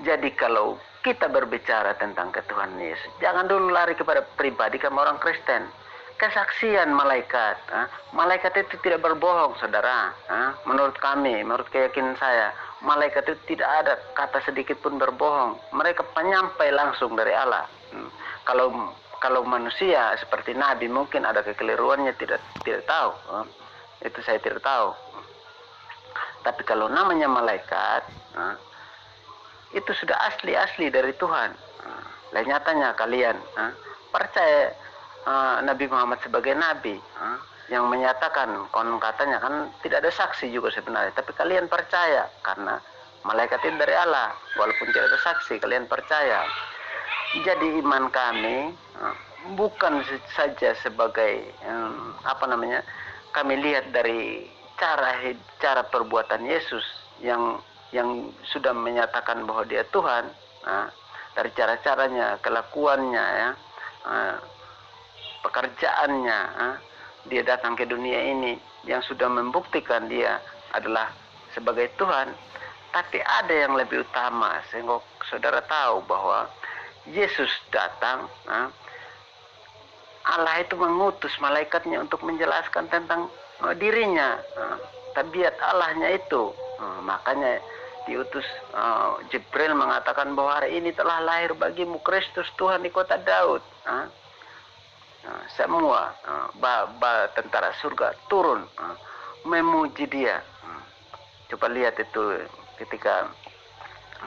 Jadi kalau kita berbicara tentang ketuhanan Yesus, jangan dulu lari kepada pribadi kamu orang Kristen. Kesaksian malaikat, malaikat itu tidak berbohong, saudara. Menurut kami, menurut keyakinan saya, malaikat itu tidak ada kata sedikit pun berbohong. Mereka penyampai langsung dari Allah. Kalau manusia seperti nabi mungkin ada kekeliruannya, tidak tahu. Itu saya tidak tahu. Tapi kalau namanya malaikat, itu sudah asli dari Tuhan. Lah nyatanya kalian percaya Nabi Muhammad sebagai nabi, yang menyatakan konon katanya kan tidak ada saksi juga sebenarnya, tapi kalian percaya karena malaikat itu dari Allah, walaupun tidak ada saksi kalian percaya. Jadi iman kami bukan saja sebagai kami lihat dari cara perbuatan Yesus yang sudah menyatakan bahwa Dia Tuhan, dari cara-caranya, kelakuannya, pekerjaannya, Dia datang ke dunia ini yang sudah membuktikan Dia adalah sebagai Tuhan. Tapi ada yang lebih utama, sehingga saudara tahu bahwa Yesus datang, Allah itu mengutus malaikatnya untuk menjelaskan tentang dirinya, tabiat Allahnya itu. Makanya diutus Jibril mengatakan bahwa hari ini telah lahir bagimu Kristus Tuhan di kota Daud. Semua tentara surga turun memuji Dia. Coba lihat itu ketika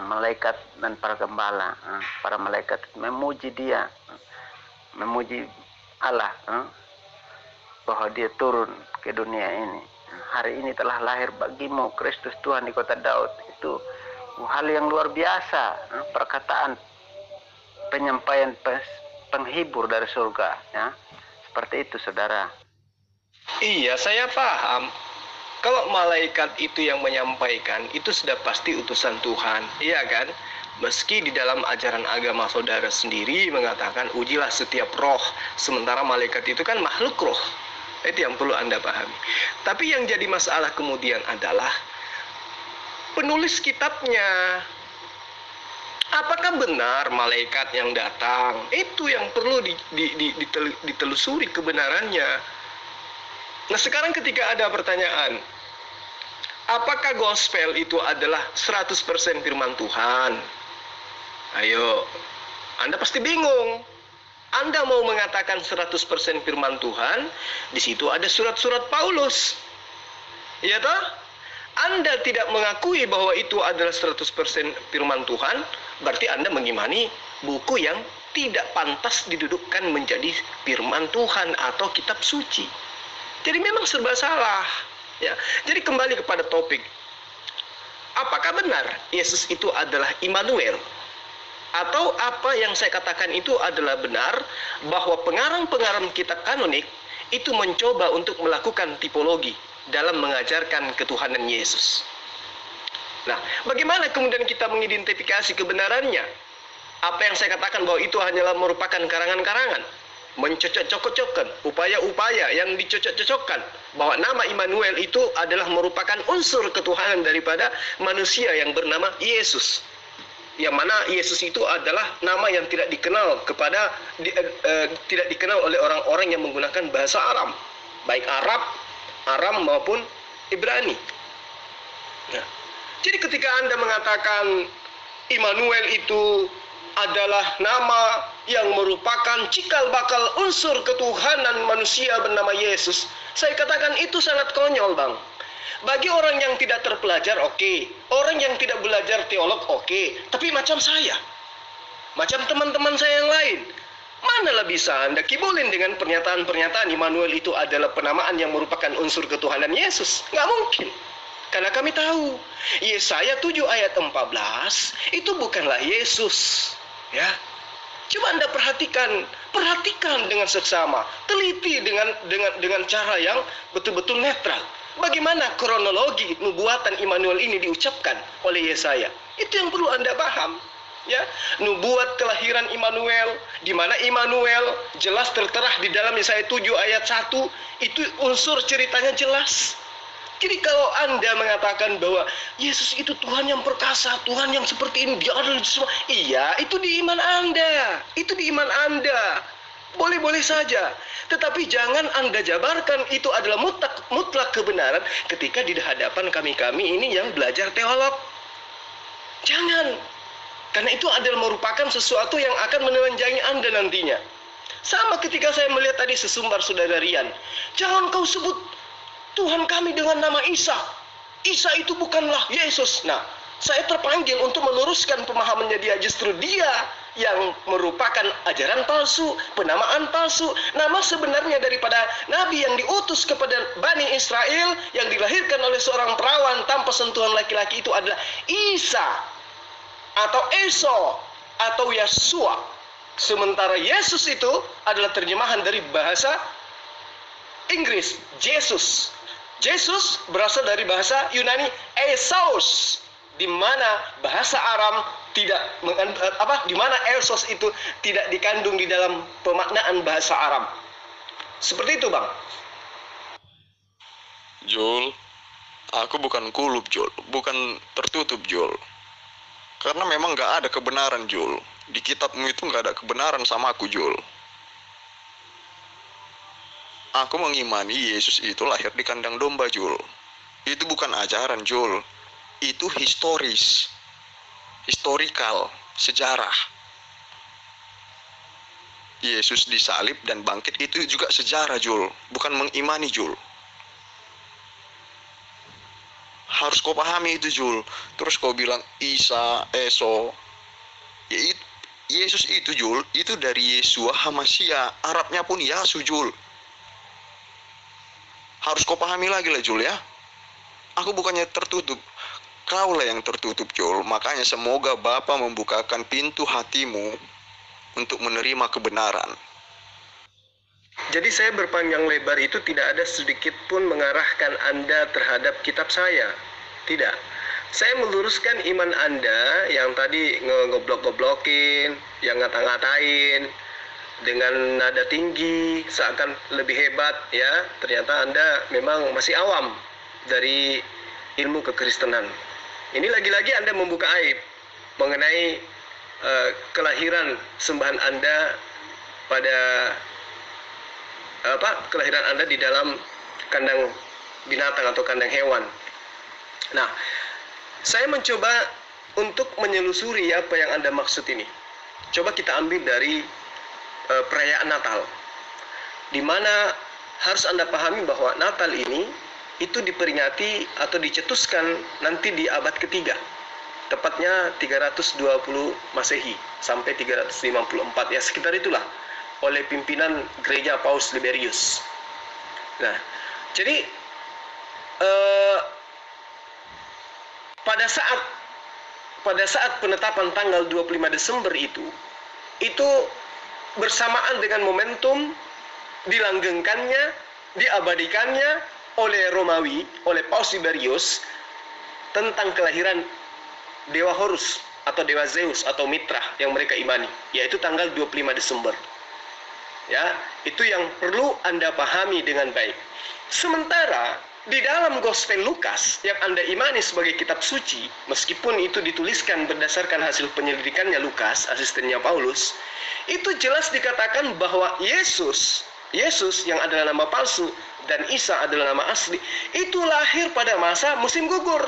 malaikat dan para gembala, para malaikat memuji Dia, memuji Allah, bahwa Dia turun ke dunia ini. Hari ini telah lahir bagimu Kristus Tuhan di kota Daud. Itu hal yang luar biasa, perkataan penyampaian penghibur dari surga, ya. Seperti itu, saudara. Iya, saya paham. Kalau malaikat itu yang menyampaikan, itu sudah pasti utusan Tuhan, iya kan? Meski di dalam ajaran agama saudara sendiri mengatakan ujilah setiap roh, sementara malaikat itu kan makhluk roh. Itu yang perlu Anda pahami. Tapi yang jadi masalah kemudian adalah penulis kitabnya. Apakah benar malaikat yang datang? Itu yang perlu ditelusuri kebenarannya. Nah, sekarang ketika ada pertanyaan, apakah gospel itu adalah 100% firman Tuhan? Ayo, Anda pasti bingung. Anda mau mengatakan 100% firman Tuhan, di situ ada surat-surat Paulus. Ya toh? Anda tidak mengakui bahwa itu adalah 100% firman Tuhan, berarti Anda mengimani buku yang tidak pantas didudukkan menjadi firman Tuhan atau kitab suci. Jadi memang serba salah. Ya. Jadi kembali kepada topik. Apakah benar Yesus itu adalah Immanuel? Atau apa yang saya katakan itu adalah benar, bahwa pengarang-pengarang kitab kanonik itu mencoba untuk melakukan tipologi dalam mengajarkan ketuhanan Yesus. Nah, bagaimana kemudian kita mengidentifikasi kebenarannya? Apa yang saya katakan bahwa itu hanyalah merupakan karangan-karangan, mencocok-cocokkan upaya-upaya yang dicocok-cocokkan bahwa nama Immanuel itu adalah merupakan unsur ketuhanan daripada manusia yang bernama Yesus. Yang mana Yesus itu adalah nama yang tidak dikenal tidak dikenal oleh orang-orang yang menggunakan bahasa Aram, baik Aram maupun Ibrani. Nah, jadi ketika Anda mengatakan Immanuel itu adalah nama yang merupakan cikal bakal unsur ketuhanan manusia bernama Yesus, saya katakan itu sangat konyol, Bang. Bagi orang yang tidak terpelajar, oke. Orang yang tidak belajar teolog, oke. Tapi macam saya, macam teman-teman saya yang lain, manalah bisa Anda kibulin dengan pernyataan-pernyataan Immanuel itu adalah penamaan yang merupakan unsur ketuhanan Yesus? Nggak mungkin. Karena kami tahu, Yesaya 7 ayat 14 itu bukanlah Yesus. Ya. Coba Anda perhatikan dengan seksama, teliti dengan cara yang betul-betul netral. Bagaimana kronologi nubuatan Immanuel ini diucapkan oleh Yesaya? Itu yang perlu Anda paham. Ya, nubuat kelahiran Immanuel, di mana Immanuel jelas tertera di dalam Yesaya 7 ayat 1, itu unsur ceritanya jelas. Jadi kalau Anda mengatakan bahwa Yesus itu Tuhan yang perkasa, Tuhan yang seperti ini, dia adalah semua, iya, itu di iman Anda. Itu di iman Anda. Boleh-boleh saja. Tetapi jangan Anda jabarkan itu adalah mutlak kebenaran ketika di hadapan kami-kami ini yang belajar teolog. Jangan. Karena itu adalah merupakan sesuatu yang akan menelanjangi Anda nantinya. Sama ketika saya melihat tadi sesumbar saudara Rian. Jangan kau sebut Tuhan kami dengan nama Isa. Isa itu bukanlah Yesus. Nah, saya terpanggil untuk meluruskan pemahamannya dia. Justru dia yang merupakan ajaran palsu, penamaan palsu. Nama sebenarnya daripada Nabi yang diutus kepada Bani Israel, yang dilahirkan oleh seorang perawan tanpa sentuhan laki-laki, itu adalah Isa atau Eso atau Yesua. Sementara Yesus itu adalah terjemahan dari bahasa Inggris, Jesus. Jesus berasal dari bahasa Yunani Esos, di mana bahasa Aram di mana Esos itu tidak dikandung di dalam pemaknaan bahasa Aram. Seperti itu, Bang. Jul, aku bukan kulub, Jul. Bukan tertutup, Jul. Karena memang nggak ada kebenaran, Jul. Di kitabmu itu nggak ada kebenaran sama aku, Jul. Aku mengimani Yesus itu lahir di kandang domba, Jul. Itu bukan ajaran, Jul. Itu historis. Historikal, sejarah. Yesus disalib dan bangkit itu juga sejarah, Jul. Bukan mengimani, Jul. Harus kau pahami itu, Jul. Terus kau bilang Isa, Eso. Ya, Yesus itu, Jul, itu dari Yesua Hamasia. Arabnya pun Yasu, Jul. Harus kau pahami lagi lah, Jul, ya. Aku bukannya tertutup. Kaulah yang tertutup, Jul. Makanya semoga Bapa membukakan pintu hatimu untuk menerima kebenaran. Jadi saya berpanjang lebar itu tidak ada sedikit pun mengarahkan Anda terhadap kitab saya. Tidak. Saya meluruskan iman Anda yang tadi ngegoblok-goblokin, yang ngata-ngatain dengan nada tinggi, seakan lebih hebat, ya. Ternyata Anda memang masih awam dari ilmu kekristenan. Ini lagi-lagi Anda membuka aib mengenai kelahiran sembahan Anda pada kelahiran Anda di dalam kandang binatang atau kandang hewan. Nah, saya mencoba untuk menyelusuri apa yang Anda maksud ini. Coba kita ambil dari perayaan Natal, di mana harus Anda pahami bahwa Natal ini itu diperingati atau dicetuskan nanti di abad ketiga, tepatnya 320 Masehi sampai 354, ya sekitar itulah, oleh pimpinan gereja Paus Liberius. Nah, jadi pada saat penetapan tanggal 25 Desember itu bersamaan dengan momentum dilanggengkannya, diabadikannya oleh Romawi, oleh Paus Liberius tentang kelahiran Dewa Horus atau Dewa Zeus atau Mitra yang mereka imani, yaitu tanggal 25 Desember. Ya, itu yang perlu Anda pahami dengan baik. Sementara di dalam Gospel Lukas yang Anda imani sebagai kitab suci, meskipun itu dituliskan berdasarkan hasil penyelidikannya Lukas, asistennya Paulus, itu jelas dikatakan bahwa Yesus yang adalah nama palsu dan Isa adalah nama asli, itu lahir pada masa musim gugur,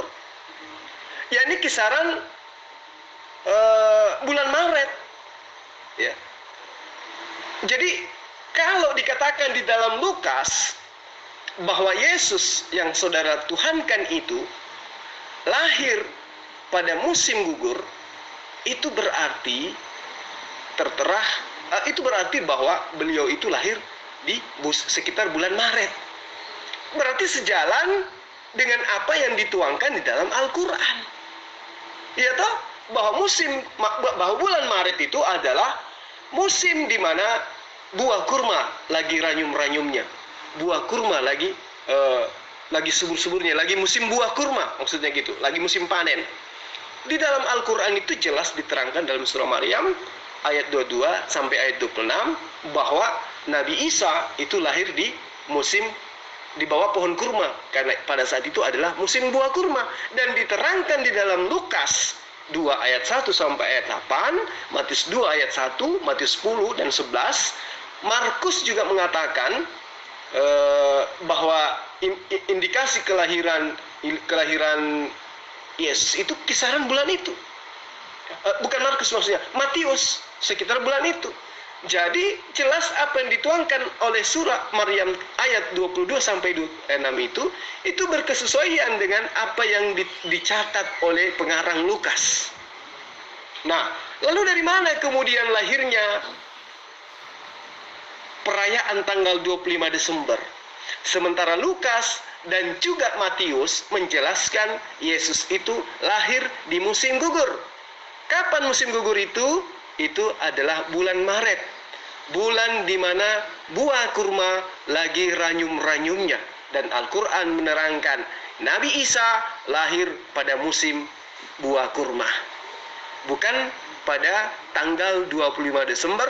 yakni kisaran bulan Maret. Ya. Jadi kalau dikatakan di dalam Lukas bahwa Yesus yang saudara tuhankan itu lahir pada musim gugur, itu berarti itu berarti bahwa beliau itu lahir di sekitar bulan Maret. Berarti sejalan dengan apa yang dituangkan di dalam Al-Quran. Ya toh, bahwa bulan Maret itu adalah musim di mana buah kurma lagi ranyum-ranyumnya. Buah kurma lagi subur-suburnya, lagi musim buah kurma, maksudnya gitu, lagi musim panen. Di dalam Al-Quran itu jelas diterangkan dalam surah Maryam ayat 22 sampai ayat 26 bahwa Nabi Isa itu lahir di bawah pohon kurma, karena pada saat itu adalah musim buah kurma. Dan diterangkan di dalam Lukas 2 ayat 1 sampai ayat 8, Matius 2 ayat 1, Matius 10 dan 11, Markus juga mengatakan bahwa indikasi kelahiran Yesus itu kisaran bulan itu. Bukan Markus maksudnya, Matius sekitar bulan itu. Jadi jelas apa yang dituangkan oleh surah Maryam ayat 22 sampai 26 itu berkesesuaian dengan apa yang dicatat oleh pengarang Lukas. Nah, lalu dari mana kemudian lahirnya perayaan tanggal 25 Desember? Sementara Lukas dan juga Matius menjelaskan Yesus itu lahir di musim gugur. Kapan musim gugur itu? Itu adalah bulan Maret, bulan di mana buah kurma lagi ranyum-ranyumnya. Dan Al-Quran menerangkan Nabi Isa lahir pada musim buah kurma, bukan pada tanggal 25 Desember,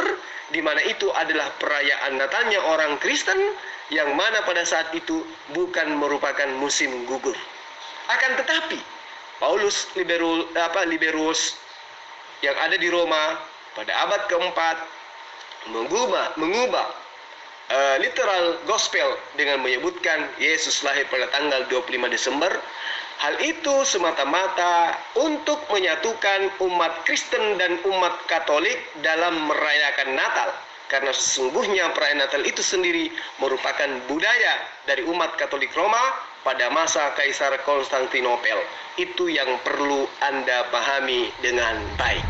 di mana itu adalah perayaan Natalnya orang Kristen, yang mana pada saat itu bukan merupakan musim gugur. Akan tetapi Paulus Liberus yang ada di Roma pada abad keempat mengubah literal gospel dengan menyebutkan Yesus lahir pada tanggal 25 Desember. Hal itu semata-mata untuk menyatukan umat Kristen dan umat Katolik dalam merayakan Natal. Karena sesungguhnya perayaan Natal itu sendiri merupakan budaya dari umat Katolik Roma pada masa Kaisar Konstantinopel. Itu yang perlu Anda pahami dengan baik.